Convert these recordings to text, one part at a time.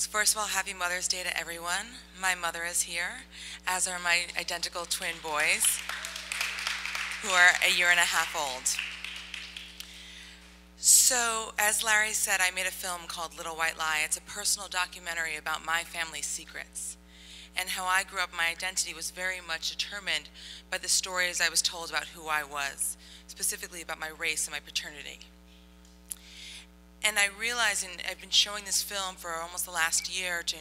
So first of all, happy Mother's Day to everyone. My mother is here, as are my identical twin boys, who are a year and a half old. So, as Larry said, I made a film called Little White Lie. It's a personal documentary about my family's secrets and how I grew up. My identity was very much determined by the stories I was told about who I was, specifically about my race and my paternity. And I realized, and I've been showing this film for almost the last year to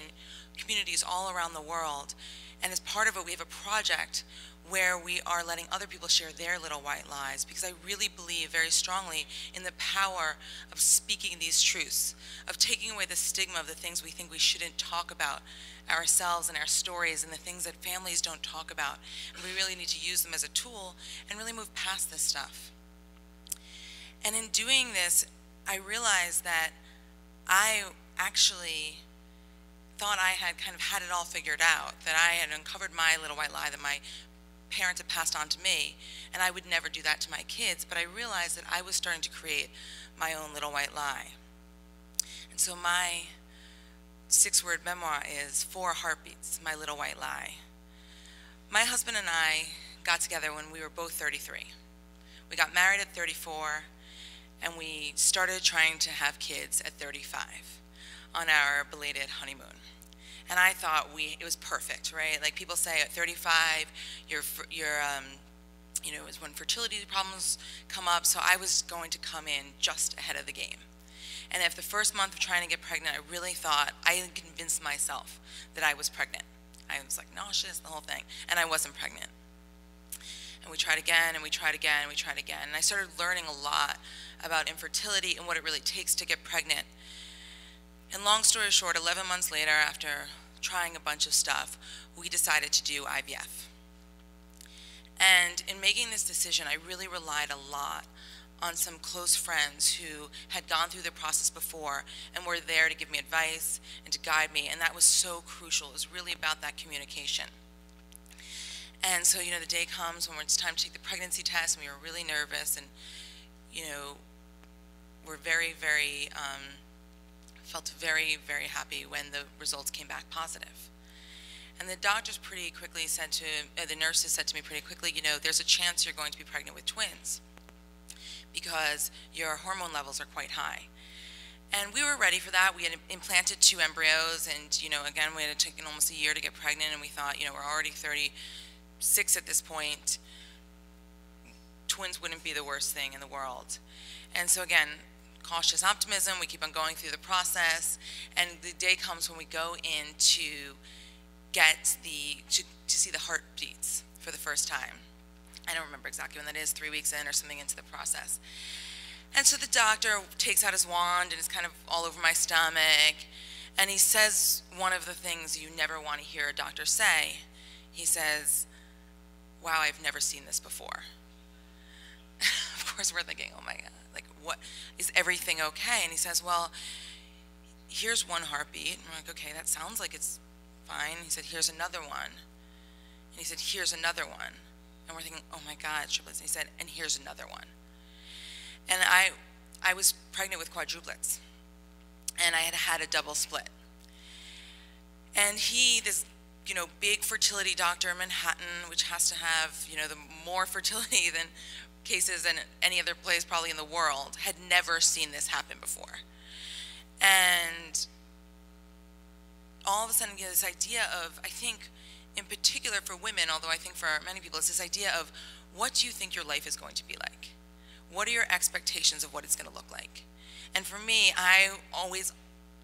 communities all around the world, and as part of it we have a project where we are letting other people share their little white lies, because I really believe very strongly in the power of speaking these truths, of taking away the stigma of the things we think we shouldn't talk about ourselves and our stories and the things that families don't talk about. And we really need to use them as a tool and really move past this stuff. And in doing this, I realized that I actually thought I had kind of had it all figured out, that I had uncovered my little white lie that my parents had passed on to me, and I would never do that to my kids. But I realized that I was starting to create my own little white lie. And so my six-word memoir is 4 heartbeats, my little white lie. My husband and I got together when we were both 33. We got married at 34, and we started trying to have kids at 35 on our belated honeymoon. And I thought it was perfect, right? Like people say at 35, you know, is when fertility problems come up. So I was going to come in just ahead of the game. And if the first month of trying to get pregnant, I really thought, I had convinced myself that I was pregnant. I was like nauseous, the whole thing, and I wasn't pregnant. And we tried again, and we tried again, and we tried again. And I started learning a lot about infertility and what it really takes to get pregnant. And long story short, 11 months later, after trying a bunch of stuff, we decided to do IVF. And in making this decision, I really relied a lot on some close friends who had gone through the process before and were there to give me advice and to guide me, and that was so crucial. It was really about that communication. And so, you know, the day comes when it's time to take the pregnancy test, and we were really nervous, and, you know, we're felt very, very happy when the results came back positive. And the doctors pretty quickly said to, the nurses said to me pretty quickly, you know, there's a chance you're going to be pregnant with twins because your hormone levels are quite high. And we were ready for that. We had implanted 2 embryos, and, you know, again, we had taken almost a year to get pregnant, and we thought, you know, we're already 36 at this point. Twins wouldn't be the worst thing in the world. And so again, cautious optimism, we keep on going through the process, and the day comes when we go in to get to see the heartbeats for the first time. I don't remember exactly when that is, 3 weeks in or something into the process. And so the doctor takes out his wand and is kind of all over my stomach, and he says one of the things you never want to hear a doctor say. He says, "Wow, I've never seen this before." Of course we're thinking, oh my God, like, what, is everything okay? And he says, well, here's 1 heartbeat. And we're like, okay, that sounds like it's fine. He said, here's another one. And he said, here's another one. And we're thinking, oh my God, triplets. And he said, and here's another one. And I was pregnant with quadruplets, and I had had a double split. And he, this, you know, big fertility doctor in Manhattan, which has to have, you know, the more fertility than cases than any other place probably in the world, had never seen this happen before. And all of a sudden, you know, this idea of, I think, in particular for women, although I think for many people, it's this idea of, what do you think your life is going to be like? What are your expectations of what it's going to look like? And for me, I always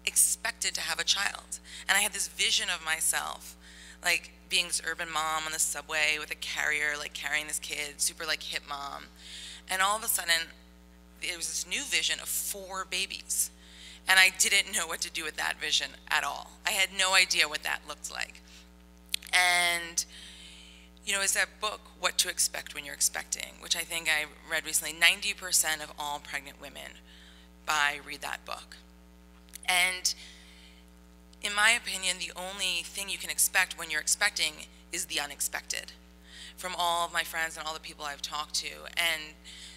expected to have a child. And I had this vision of myself, like being this urban mom on the subway with a carrier, like carrying this kid, super like hip mom. And all of a sudden, there was this new vision of 4 babies. And I didn't know what to do with that vision at all. I had no idea what that looked like. And, you know, it's that book, What to Expect When You're Expecting, which I think I read recently. 90% of all pregnant women read that book. And in my opinion, the only thing you can expect when you're expecting is the unexpected, from all of my friends and all the people I've talked to. And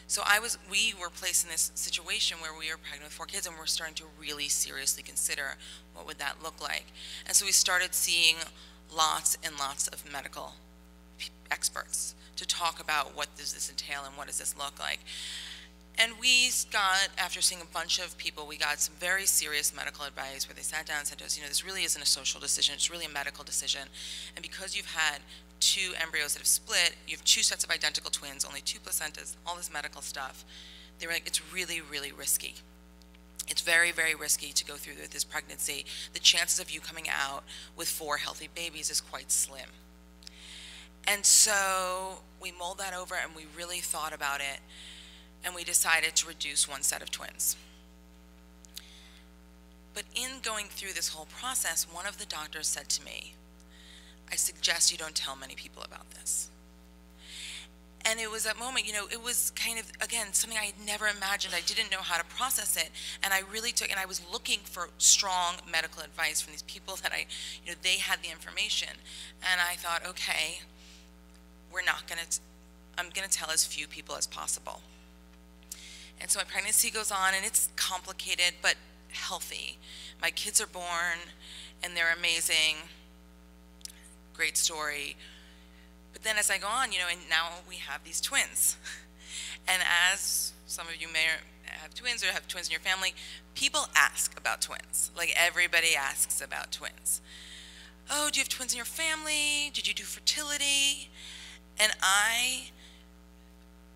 So we were placed in this situation where we were pregnant with 4 kids, and we're starting to really seriously consider what would that look like. And so we started seeing lots and lots of medical experts to talk about what does this entail and what does this look like. And we got, after seeing a bunch of people, we got some very serious medical advice where they sat down and said to us, this really isn't a social decision, it's really a medical decision. And because you've had 2 embryos that have split, you have 2 sets of identical twins, only 2 placentas, all this medical stuff, they were like, it's really, really risky. It's very, very risky to go through this pregnancy. The chances of you coming out with 4 healthy babies is quite slim. And so we mulled that over and we really thought about it, and we decided to reduce 1 set of twins. But in going through this whole process, one of the doctors said to me, I suggest you don't tell many people about this. And it was that moment, it was kind of, again, something I had never imagined. I didn't know how to process it. And I really and I was looking for strong medical advice from these people that they had the information. And I thought, okay, I'm going to tell as few people as possible. And so my pregnancy goes on, and it's complicated, but healthy. My kids are born, and they're amazing. Great story. But then as I go on, and now we have these twins. And as some of you may have twins or have twins in your family, people ask about twins. Like, everybody asks about twins. Oh, do you have twins in your family? Did you do fertility? And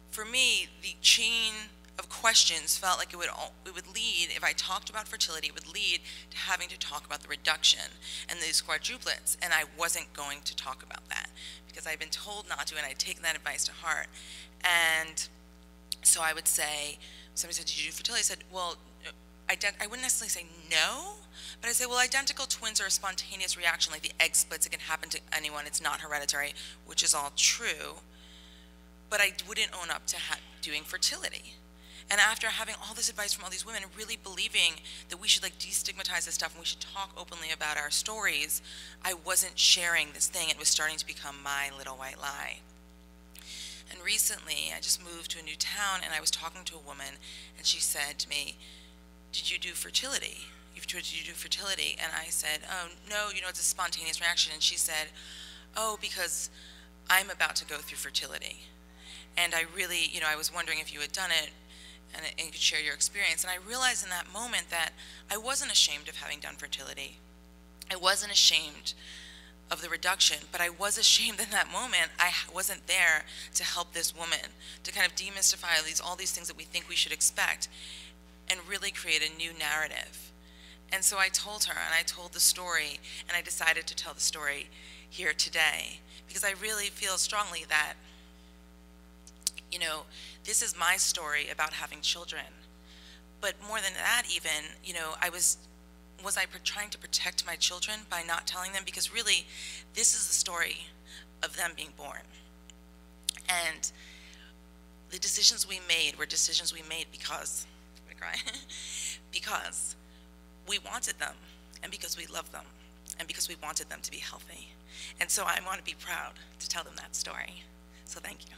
for me, the chain of questions felt like it would lead, if I talked about fertility, it would lead to having to talk about the reduction and these quadruplets, and I wasn't going to talk about that because I'd been told not to, and I'd taken that advice to heart. And so I would say, somebody said, did you do fertility? I said, well, I wouldn't necessarily say no, but I say, well, identical twins are a spontaneous reaction, like the egg splits, it can happen to anyone, it's not hereditary, which is all true, but I wouldn't own up to doing fertility. And after having all this advice from all these women and really believing that we should destigmatize this stuff and we should talk openly about our stories, I wasn't sharing this thing. It was starting to become my little white lie. And recently, I just moved to a new town, and I was talking to a woman, and she said to me, did you do fertility? Did you do fertility? And I said, oh, no, it's a spontaneous reaction. And she said, oh, because I'm about to go through fertility. And I really, I was wondering if you had done it, and you could share your experience. And I realized in that moment that I wasn't ashamed of having done fertility. I wasn't ashamed of the reduction, but I was ashamed in that moment I wasn't there to help this woman, to kind of demystify all these things that we think we should expect and really create a new narrative. And so I told her, and I told the story, and I decided to tell the story here today because I really feel strongly that this is my story about having children. But more than that even, was I trying to protect my children by not telling them? Because really, this is the story of them being born. And the decisions we made were decisions we made because, I'm gonna cry, because we wanted them, and because we loved them, and because we wanted them to be healthy. And so I want to be proud to tell them that story. So thank you.